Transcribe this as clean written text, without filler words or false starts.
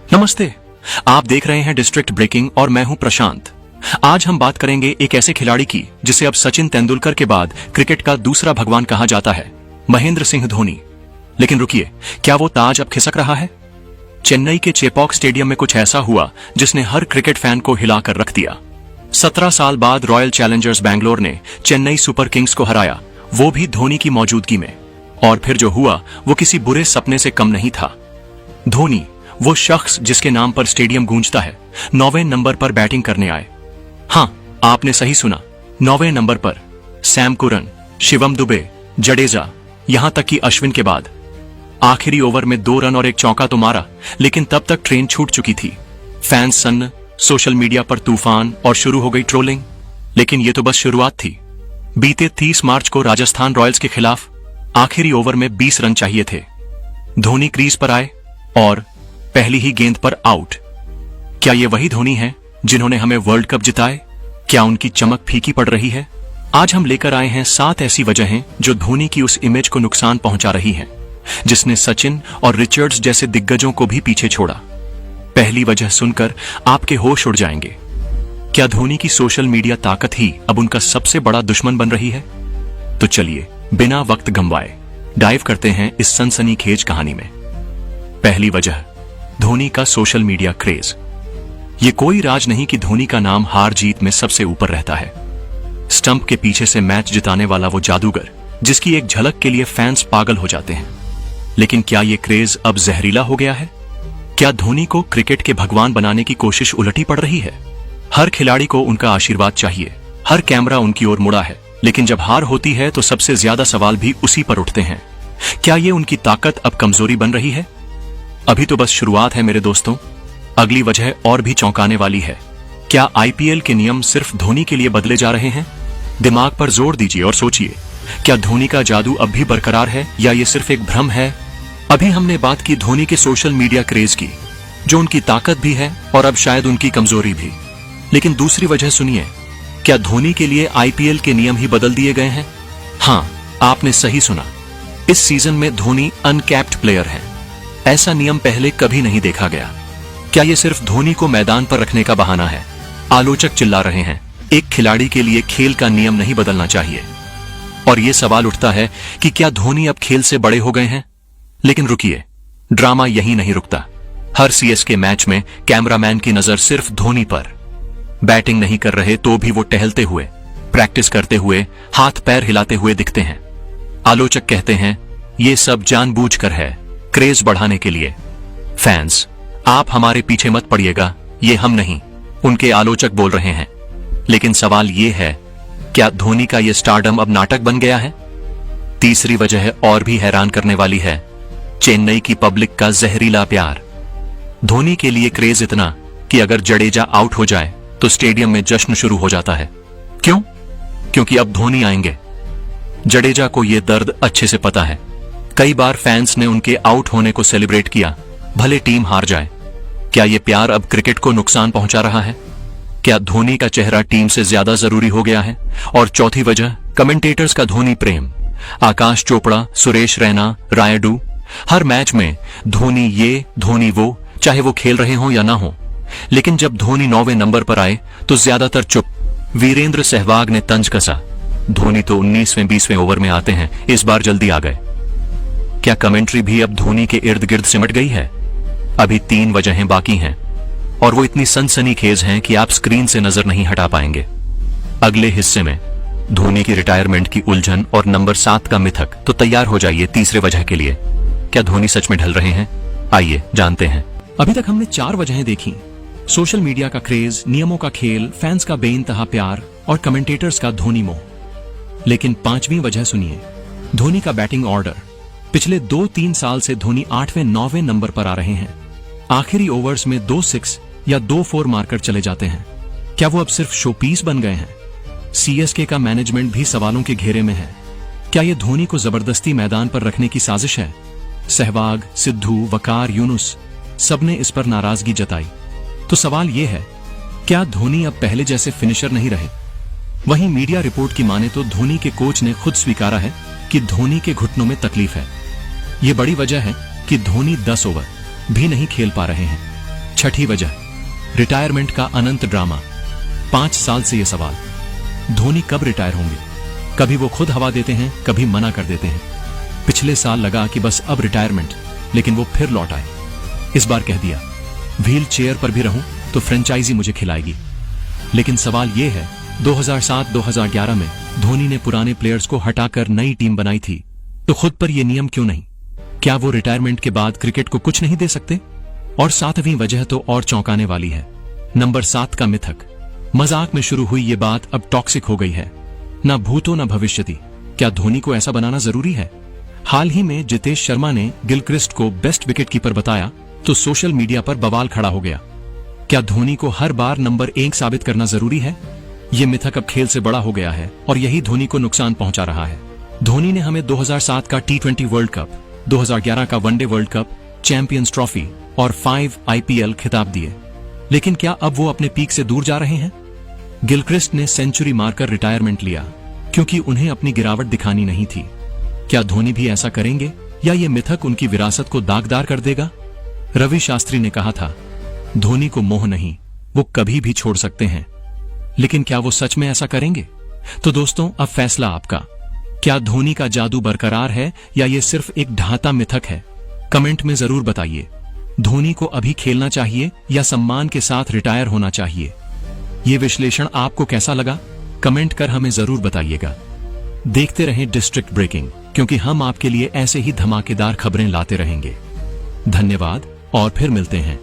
नमस्ते। आप देख रहे हैं डिस्ट्रिक्ट ब्रेकिंग और मैं हूं प्रशांत। आज हम बात करेंगे एक ऐसे खिलाड़ी की जिसे अब सचिन तेंदुलकर के बाद क्रिकेट का दूसरा भगवान कहा जाता है, महेंद्र सिंह धोनी। लेकिन रुकिए, क्या वो ताज अब खिसक रहा है? चेन्नई के चेपॉक स्टेडियम में कुछ ऐसा हुआ जिसने हर क्रिकेट फैन को हिलाकर रख दिया। 17 साल बाद रॉयल चैलेंजर्स बैंगलोर ने चेन्नई सुपर किंग्स को हराया, वो भी धोनी की मौजूदगी में। और फिर जो हुआ वो किसी बुरे सपने से कम नहीं था। धोनी, वो शख्स जिसके नाम पर स्टेडियम गूंजता है, 9वें नंबर पर बैटिंग करने आए। हाँ, आपने सही सुना, 9वें नंबर पर। सैम कुरन, शिवम दुबे, जडेजा, यहां तक कि अश्विन के बाद। आखिरी ओवर में 2 रन और 1 चौका तो मारा, लेकिन तब तक ट्रेन छूट चुकी थी। फैंस सन्न, सोशल मीडिया पर तूफान और शुरू हो गई ट्रोलिंग। लेकिन ये तो बस शुरुआत थी। बीते 30 मार्च को राजस्थान रॉयल्स के खिलाफ आखिरी ओवर में 20 रन चाहिए थे। धोनी क्रीज पर आए और पहली ही गेंद पर आउट। क्या ये वही धोनी है जिन्होंने हमें वर्ल्ड कप जिताए? क्या उनकी चमक फीकी पड़ रही है? आज हम लेकर आए हैं 7 ऐसी वजहें जो धोनी की उस इमेज को नुकसान पहुंचा रही हैं, जिसने सचिन और रिचर्ड्स जैसे दिग्गजों को भी पीछे छोड़ा। पहली वजह सुनकर आपके होश उड़ जाएंगे। क्या धोनी की सोशल मीडिया ताकत ही अब उनका सबसे बड़ा दुश्मन बन रही है? तो चलिए बिना वक्त गंवाए डाइव करते हैं इस सनसनीखेज कहानी में। पहली वजह, धोनी का सोशल मीडिया क्रेज। ये कोई राज नहीं कि धोनी का नाम हार जीत में सबसे ऊपर रहता है। स्टंप के पीछे से मैच जिताने वाला वो जादूगर जिसकी एक झलक के लिए फैंस पागल हो जाते हैं। लेकिन क्या ये क्रेज अब जहरीला हो गया है? क्या धोनी को क्रिकेट के भगवान बनाने की कोशिश उलटी पड़ रही है? हर खिलाड़ी को उनका आशीर्वाद चाहिए, हर कैमरा उनकी ओर मुड़ा है, लेकिन जब हार होती है तो सबसे ज्यादा सवाल भी उसी पर उठते हैं। क्या ये उनकी ताकत अब कमजोरी बन रही है? अभी तो बस शुरुआत है मेरे दोस्तों। अगली वजह और भी चौंकाने वाली है। क्या आईपीएल के नियम सिर्फ धोनी के लिए बदले जा रहे हैं? दिमाग पर जोर दीजिए और सोचिए, क्या धोनी का जादू अब भी बरकरार है या ये सिर्फ एक भ्रम है? अभी हमने बात की धोनी के सोशल मीडिया क्रेज की, जो उनकी ताकत भी है और अब शायद उनकी कमजोरी भी। लेकिन दूसरी वजह सुनिए, क्या धोनी के लिए आईपीएल के नियम ही बदल दिए गए हैं? हाँ, आपने सही सुना। इस सीजन में धोनी अनकैप्ड प्लेयर है। ऐसा नियम पहले कभी नहीं देखा गया। क्या ये सिर्फ धोनी को मैदान पर रखने का बहाना है? आलोचक चिल्ला रहे हैं, एक खिलाड़ी के लिए खेल का नियम नहीं बदलना चाहिए। और ये सवाल उठता है कि क्या धोनी अब खेल से बड़े हो गए हैं? लेकिन रुकिए, ड्रामा यहीं नहीं रुकता। हर सीएसके मैच में कैमरामैन की नजर सिर्फ धोनी पर। बैटिंग नहीं कर रहे तो भी वो टहलते हुए, प्रैक्टिस करते हुए, हाथ पैर हिलाते हुए दिखते हैं। आलोचक कहते हैं ये सब जानबूझकर है, क्रेज बढ़ाने के लिए। फैंस, आप हमारे पीछे मत पड़िएगा, ये हम नहीं, उनके आलोचक बोल रहे हैं। लेकिन सवाल ये है, क्या धोनी का ये स्टारडम अब नाटक बन गया है? तीसरी वजह और भी हैरान करने वाली है, चेन्नई की पब्लिक का जहरीला प्यार। धोनी के लिए क्रेज इतना कि अगर जडेजा आउट हो जाए तो स्टेडियम में जश्न शुरू हो जाता है। क्यों? क्योंकि अब धोनी आएंगे। जडेजा को यह दर्द अच्छे से पता है। कई बार फैंस ने उनके आउट होने को सेलिब्रेट किया, भले टीम हार जाए। क्या यह प्यार अब क्रिकेट को नुकसान पहुंचा रहा है? क्या धोनी का चेहरा टीम से ज्यादा जरूरी हो गया है? और चौथी वजह, कमेंटेटर्स का धोनी प्रेम। आकाश चोपड़ा, सुरेश रैना, रायडू, हर मैच में धोनी ये, धोनी वो, चाहे वो खेल रहे हों या ना हो। लेकिन जब धोनी 9वें नंबर पर आए तो ज्यादातर चुप। वीरेंद्र सहवाग ने तंज कसा, धोनी तो 19वें 20वें ओवर में आते हैं, इस बार जल्दी आ गए। क्या कमेंट्री भी अब धोनी के इर्द गिर्द सिमट गई है? अभी 3 वजहें बाकी हैं और वो इतनी सनसनीखेज हैं कि आप स्क्रीन से नजर नहीं हटा पाएंगे। अगले हिस्से में धोनी की रिटायरमेंट की उलझन और नंबर 7 का मिथक। तो तैयार हो जाइए तीसरे वजह के लिए। क्या धोनी सच में ढल रहे हैं? आइए जानते हैं। अभी तक हमने 4 वजहें देखी, सोशल मीडिया का क्रेज, नियमों का खेल, फैंस का बेइंतहा प्यार और कमेंटेटर्स का धोनी मोह। लेकिन 5वीं वजह सुनिए, धोनी का बैटिंग ऑर्डर। पिछले 2-3 साल से धोनी 8वें 9वें नंबर पर आ रहे हैं। आखिरी ओवर्स में 2 6 या 2 4 मारकर चले जाते हैं। क्या वो अब सिर्फ शोपीस बन गए हैं? सीएसके का मैनेजमेंट भी सवालों के घेरे में है। क्या ये धोनी को जबरदस्ती मैदान पर रखने की साजिश है? सहवाग, सिद्धू, वकार, यूनुस, सबने इस पर नाराजगी जताई। तो सवाल ये है, क्या धोनी अब पहले जैसे फिनिशर नहीं रहे? वहीं मीडिया रिपोर्ट की माने तो धोनी के कोच ने खुद स्वीकारा है कि धोनी के घुटनों में तकलीफ है। ये बड़ी वजह है कि धोनी 10 ओवर भी नहीं खेल पा रहे हैं। छठी वजह, रिटायरमेंट का अनंत ड्रामा। 5 साल से यह सवाल, धोनी कब रिटायर होंगे? कभी वो खुद हवा देते हैं, कभी मना कर देते हैं। पिछले साल लगा कि बस अब रिटायरमेंट, लेकिन वो फिर लौट आए। इस बार कह दिया, व्हील चेयर पर भी रहूं तो फ्रेंचाइजी मुझे खिलाएगी। लेकिन सवाल यह है, 2007-2011 में धोनी ने पुराने प्लेयर्स को हटाकर नई टीम बनाई थी, तो खुद पर यह नियम क्यों नहीं? क्या वो रिटायरमेंट के बाद क्रिकेट को कुछ नहीं दे सकते? और 7वीं वजह तो और चौंकाने वाली है। नंबर 7 का मिथक। मजाक में शुरू हुई ये बात अब टॉक्सिक हो गई है। ना भूतो ना भविष्यति। क्या धोनी को ऐसा बनाना जरूरी है? हाल ही में जितेश शर्मा ने गिलक्रिस्ट को बेस्ट विकेटकीपर बताया तो सोशल मीडिया पर बवाल खड़ा हो गया। क्या धोनी को हर बार नंबर 1 साबित करना जरूरी है? यह मिथक अब खेल से बड़ा हो गया है और यही धोनी को नुकसान पहुंचा रहा है। धोनी ने हमें 2007 का T20 वर्ल्ड कप, 2011 का one day world cup, champions trophy और 5 IPL खिताब दिए, लेकिन क्या अब वो अपने पीक से दूर जा रहे हैं? गिलक्रिस्ट ने सेंचुरी मारकर रिटायरमेंट लिया क्योंकि उन्हें अपनी गिरावट दिखानी नहीं थी। क्या धोनी भी ऐसा करेंगे या ये मिथक उनकी विरासत को दागदार कर देगा? रवि शास्त्री ने कहा था, धोनी को मोह नहीं, वो कभी भी छोड़ सकते हैं। लेकिन क्या वो सच में ऐसा करेंगे? तो दोस्तों, अब फैसला आपका। क्या धोनी का जादू बरकरार है या ये सिर्फ एक ढांता मिथक है? कमेंट में जरूर बताइए। धोनी को अभी खेलना चाहिए या सम्मान के साथ रिटायर होना चाहिए? ये विश्लेषण आपको कैसा लगा? कमेंट कर हमें जरूर बताइएगा। देखते रहें डिस्ट्रिक्ट ब्रेकिंग, क्योंकि हम आपके लिए ऐसे ही धमाकेदार खबरें लाते रहेंगे। धन्यवाद और फिर मिलते हैं।